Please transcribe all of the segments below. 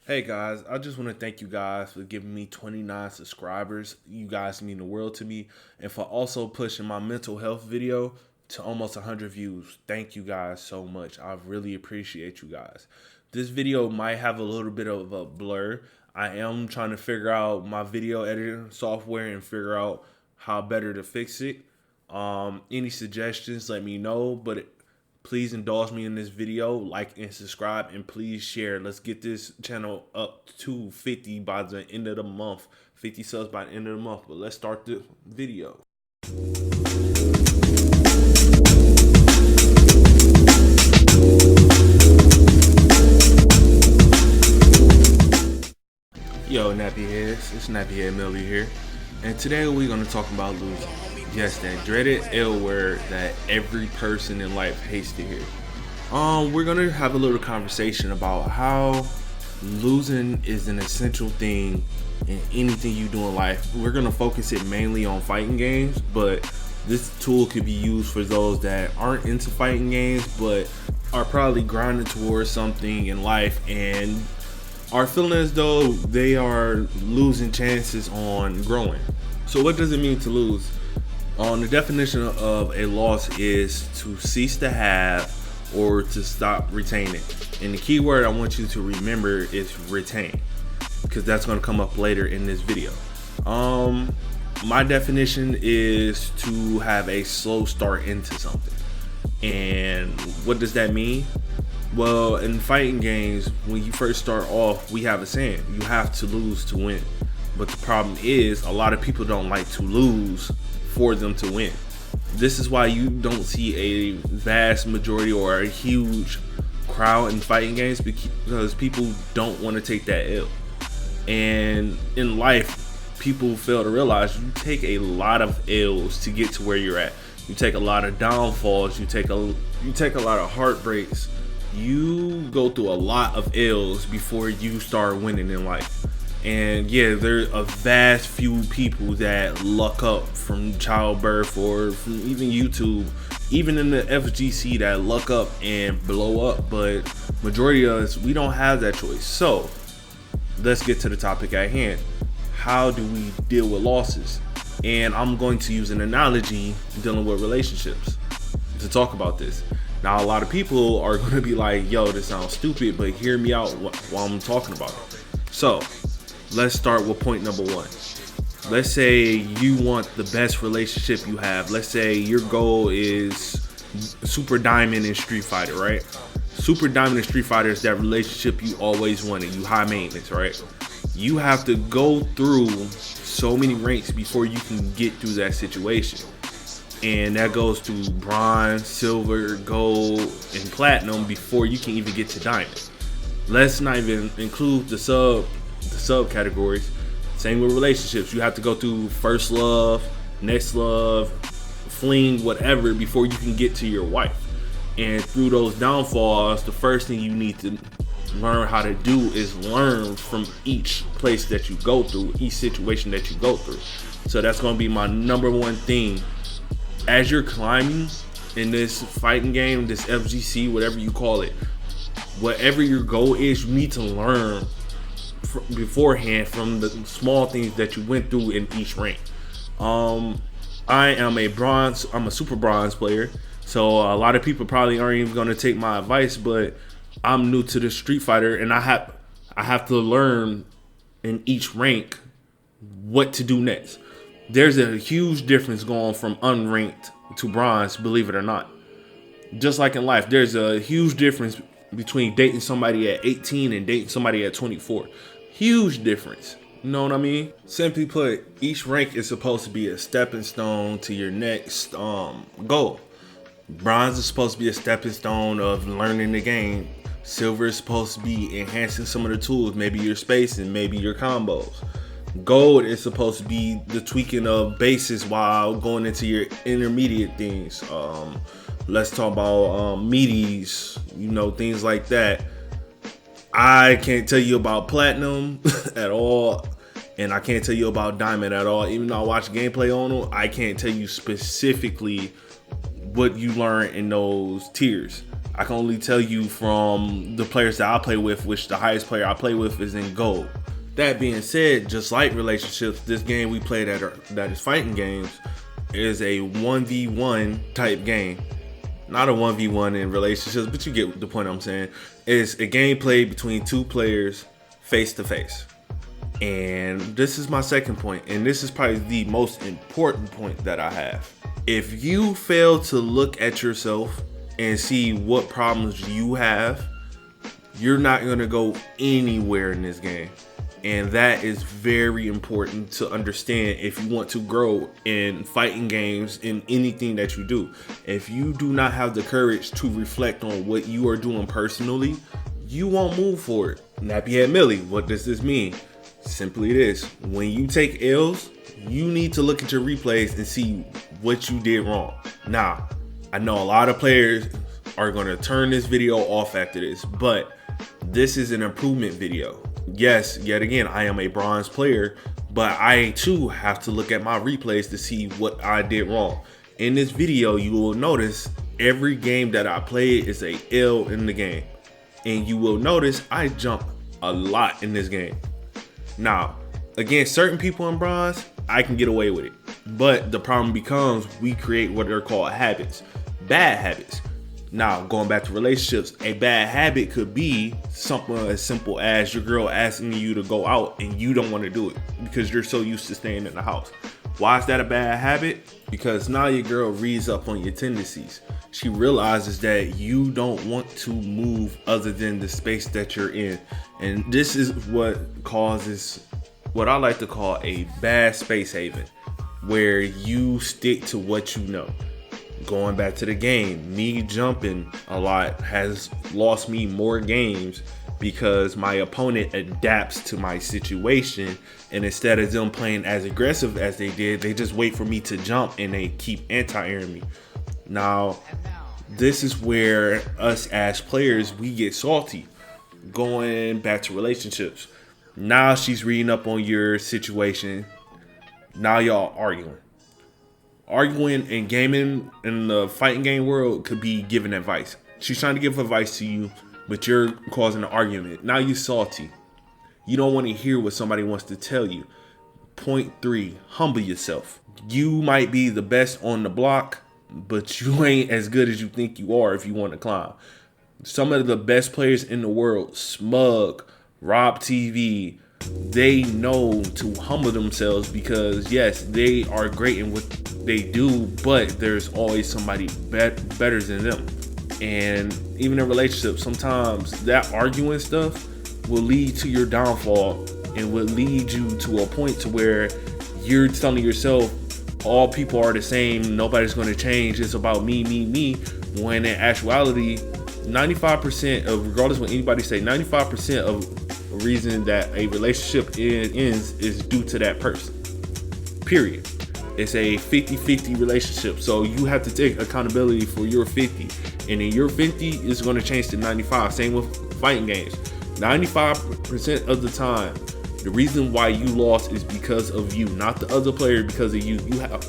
Hey guys, I just want to thank you guys for giving me 29 subscribers. You guys mean the world to me. And for also pushing my mental health video to almost 100 views. Thank you guys so much. I really appreciate you guys. This video might have a little bit of a blur. I am trying to figure out my video editing software and figure out how better to fix it. Any suggestions, let me know. But please indulge me in this video, like and subscribe, and please share. Let's get this channel up to 50 by the end of the month. 50 subs by the end of the month. But let's start the video. Yo, Nappy Heads, it's Nappy Head Melly here. And today we're going to talk about losing. Yes, that dreaded L word that every person in life hates to hear. We're gonna have a little conversation about how losing is an essential thing in anything you do in life. We're gonna focus it mainly on fighting games, but this tool could be used for those that aren't into fighting games but are probably grinding towards something in life and are feeling as though they are losing chances on growing. So what does it mean to lose? The definition of a loss is to cease to have or to stop retaining. And the key word I want you to remember is retain, because that's going to come up later in this video. My definition is to have a slow start into something. And what does that mean? Well, in fighting games, when you first start off, we have a saying, you have to lose to win. But the problem is a lot of people don't like to lose for them to win. This is why you don't see a vast majority or a huge crowd in fighting games, because people don't want to take that L. And in life, people fail to realize you take a lot of L's to get to where you're at. You take a lot of downfalls, you take a lot of heartbreaks. You go through a lot of L's before you start winning in life. And yeah, there's a vast few people that luck up from childbirth or from even YouTube, even in the FGC, that luck up and blow up. But majority of us, we don't have that choice. So let's get to the topic at hand. How do we deal with losses? And I'm going to use an analogy dealing with relationships to talk about this. Now, a lot of people are going to be like, yo, this sounds stupid, but hear me out while I'm talking about it. So let's start with point number one. Let's say you want the best relationship you have. Let's say your goal is Super Diamond in Street Fighter, right? Super Diamond in Street Fighter is that relationship you always wanted. You high maintenance, right? You have to go through so many ranks before you can get through that situation. And that goes to bronze, silver, gold, and platinum before you can even get to diamond. Let's not even include the subcategories. Same with relationships. You have to go through first love, next love, fling, whatever, before you can get to your wife. And through those downfalls, the first thing you need to learn how to do is learn from each place that you go through, each situation that you go through. So that's going to be my number one thing. As you're climbing in this fighting game, this FGC, whatever you call it, whatever your goal is, you need to learn beforehand from the small things that you went through in each rank. I'm a super bronze player, so a lot of people probably aren't even going to take my advice, but I'm new to the Street Fighter, and I have to learn in each rank what to do next. There's a huge difference going from unranked to bronze, believe it or not. Just like in life, there's a huge difference between dating somebody at 18 and dating somebody at 24. Huge difference. You know what I mean? Simply put, each rank is supposed to be a stepping stone to your next goal. Bronze is supposed to be a stepping stone of learning the game. Silver is supposed to be enhancing some of the tools, maybe your spacing, maybe your combos. Gold is supposed to be the tweaking of bases while going into your intermediate things. Let's talk about meaties, things like that. I can't tell you about platinum at all, and I can't tell you about diamond at all. Even though I watch gameplay on them, I can't tell you specifically what you learn in those tiers. I can only tell you from the players that I play with, which the highest player I play with is in gold. That being said, just like relationships, this game we play that is fighting games is a 1v1 type game. Not a 1v1 in relationships, but you get the point I'm saying. It's a game played between two players face to face. And this is my second point, and this is probably the most important point that I have. If you fail to look at yourself and see what problems you have, you're not going to go anywhere in this game. And that is very important to understand if you want to grow in fighting games, in anything that you do. If you do not have the courage to reflect on what you are doing personally, you won't move forward. Nappyhead Millie, what does this mean? Simply this: when you take L's, you need to look at your replays and see what you did wrong. Now, I know a lot of players are going to turn this video off after this, but this is an improvement video. Yes, yet again, I am a bronze player, but I too have to look at my replays to see what I did wrong. In this video, you will notice every game that I played is a L in the game. And you will notice I jump a lot in this game. Now, against certain people in bronze, I can get away with it. But the problem becomes we create what are called habits, bad habits. Now, going back to relationships, a bad habit could be something as simple as your girl asking you to go out and you don't want to do it because you're so used to staying in the house. Why is that a bad habit? Because now your girl reads up on your tendencies. She realizes that you don't want to move other than the space that you're in. And this is what causes what I like to call a bad space haven, where you stick to what you know. Going back to the game, me jumping a lot has lost me more games because my opponent adapts to my situation, and instead of them playing as aggressive as they did, they just wait for me to jump and they keep anti-airing me. Now, this is where us as players, we get salty. Going back to relationships, now she's reading up on your situation. Now y'all arguing. Arguing and gaming in the fighting game world could be giving advice. She's trying to give advice to you, but you're causing an argument. Now you're salty. You don't want to hear what somebody wants to tell you. Point 3, humble yourself. You might be the best on the block, but you ain't as good as you think you are if you want to climb. Some of the best players in the world, Smug, Rob TV, they know to humble themselves because yes, they are great in what they do, but there's always somebody better than them. And even in relationships, sometimes that arguing stuff will lead to your downfall and will lead you to a point to where you're telling yourself all people are the same, nobody's going to change, it's about me, when in actuality 95% of, regardless of what anybody say, 95% of the reason that a relationship ends is due to that person, period. It's a 50-50 relationship, so you have to take accountability for your 50, and then your 50 is going to change to 95. Same with fighting games. 95% of the time, the reason why you lost is because of you, not the other player because of you.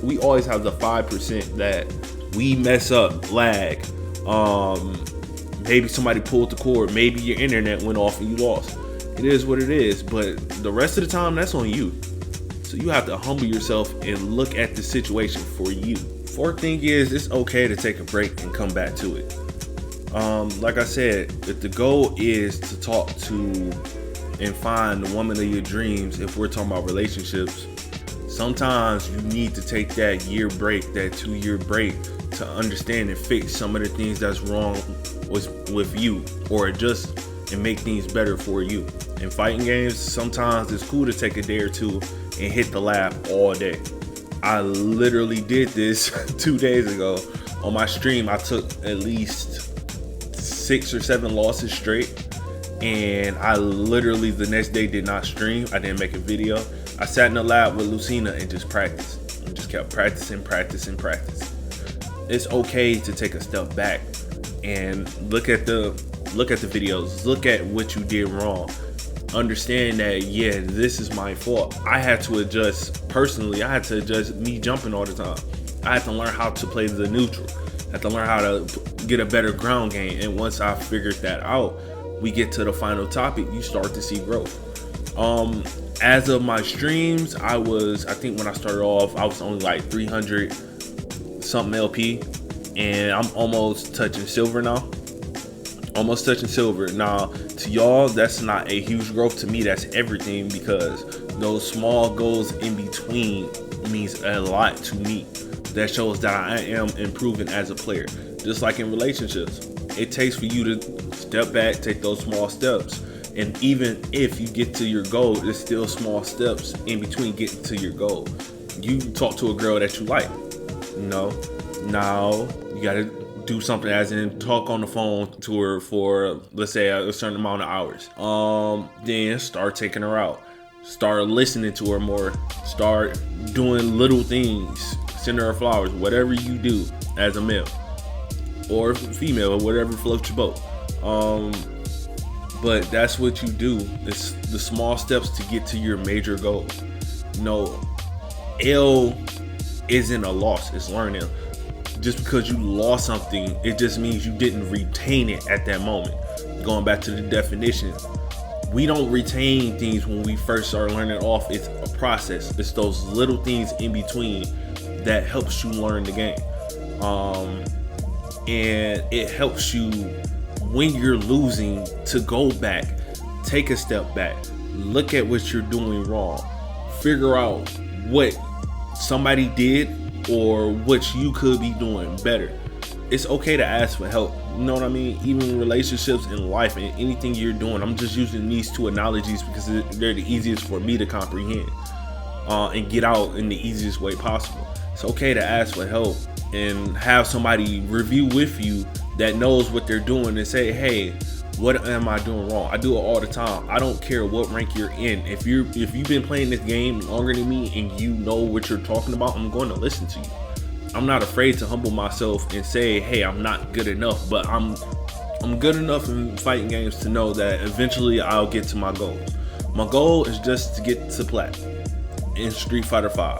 We always have the 5% that we mess up, lag. Maybe somebody pulled the cord, maybe your internet went off and you lost. It is what it is, but the rest of the time, that's on you. So you have to humble yourself and look at the situation for you. Fourth thing is, it's okay to take a break and come back to it. Like I said, if the goal is to talk to and find the woman of your dreams, if we're talking about relationships, sometimes you need to take that year break, that 2-year break, to understand and fix some of the things that's wrong with you, or adjust and make things better for you. In fighting games, sometimes it's cool to take a day or two and hit the lab all day. I literally did this 2 days ago on my stream. I took at least 6 or 7 losses straight, and I literally the next day did not stream. I didn't make a video. I sat in the lab with Lucina and just practiced, and just kept practicing. It's okay to take a step back and look at the videos, look at what you did wrong, understand that, yeah, this is my fault. I had to adjust personally. I had to adjust me jumping all the time. I had to learn how to play the neutral. I had to learn how to get a better ground game. And once I figured that out, we get to the final topic, you start to see growth. As of my streams, I think when I started off, I was only like 300 something LP, and I'm almost touching silver now. Now, to y'all, that's not a huge growth. To me, that's everything, because those small goals in between means a lot to me. That shows that I am improving as a player. Just like in relationships, it takes for you to step back, take those small steps. And even if you get to your goal, there's still small steps in between getting to your goal. You talk to a girl that you like, now you gotta do something, as in talk on the phone to her for, let's say, a certain amount of hours. Then start taking her out, start listening to her more, start doing little things, send her flowers, whatever you do as a male or female, or whatever floats your boat. But that's what you do. It's the small steps to get to your major goal. No, L isn't a loss, it's learning. Just because you lost something, it just means you didn't retain it at that moment. Going back to the definition, we don't retain things when we first start learning off. It's a process. It's those little things in between that helps you learn the game. And it helps you when you're losing to go back, take a step back, look at what you're doing wrong, figure out what somebody did or what you could be doing better. It's okay to ask for help. You know what I mean? Even in relationships, in life, and anything you're doing. I'm just using these two analogies because they're the easiest for me to comprehend and get out in the easiest way possible. It's okay to ask for help and have somebody review with you that knows what they're doing and say, hey, what am I doing wrong? I do it all the time. I don't care what rank you're in. If you've been playing this game longer than me and you know what you're talking about, I'm going to listen to you. I'm not afraid to humble myself and say, hey, I'm not good enough, but I'm good enough in fighting games to know that eventually I'll get to my goals. My goal is just to get to plat in Street Fighter V.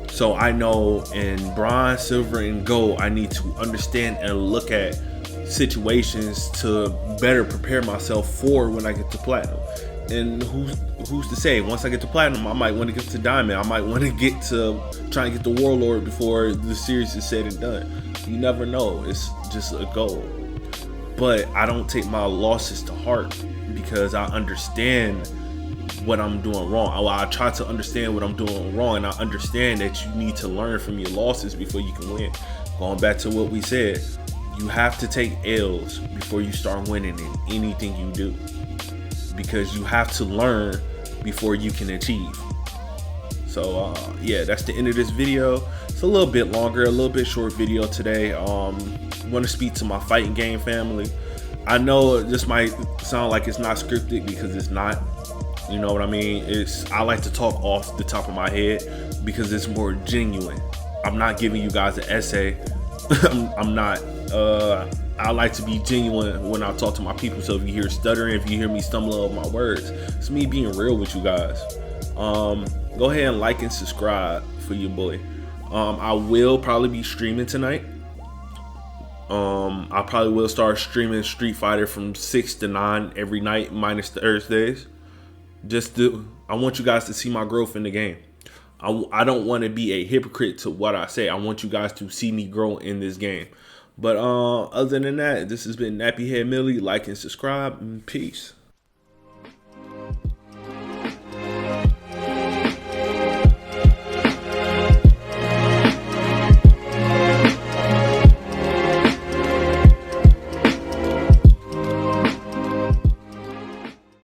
So I know in bronze, silver, and gold, I need to understand and look at situations to better prepare myself for when I get to platinum. And who's to say, once I get to platinum, I might want to get to diamond. I might want to get to try and get the warlord before the series is said and done. You never know. It's just a goal. But I don't take my losses to heart because I understand what I'm doing wrong. I try to understand what I'm doing wrong, and I understand that you need to learn from your losses before you can win. Going back to what we said, you have to take L's before you start winning in anything you do, because you have to learn before you can achieve. So yeah, that's the end of this video. It's a little bit longer, a little bit short video today. Want to speak to my fighting game family. I know this might sound like it's not scripted because it's not. You know what I mean? I like to talk off the top of my head because it's more genuine. I'm not giving you guys an essay. I'm not. I like to be genuine when I talk to my people. So if you hear stuttering, if you hear me stumbling over my words, it's me being real with you guys. Go ahead and like and subscribe for your boy. I will probably be streaming tonight. I probably will start streaming Street Fighter from 6 to 9 every night, minus Thursdays. I want you guys to see my growth in the game. I don't want to be a hypocrite to what I say. I want you guys to see me grow in this game. But other than that, this has been Nappy Head Millie. Like and subscribe, and peace.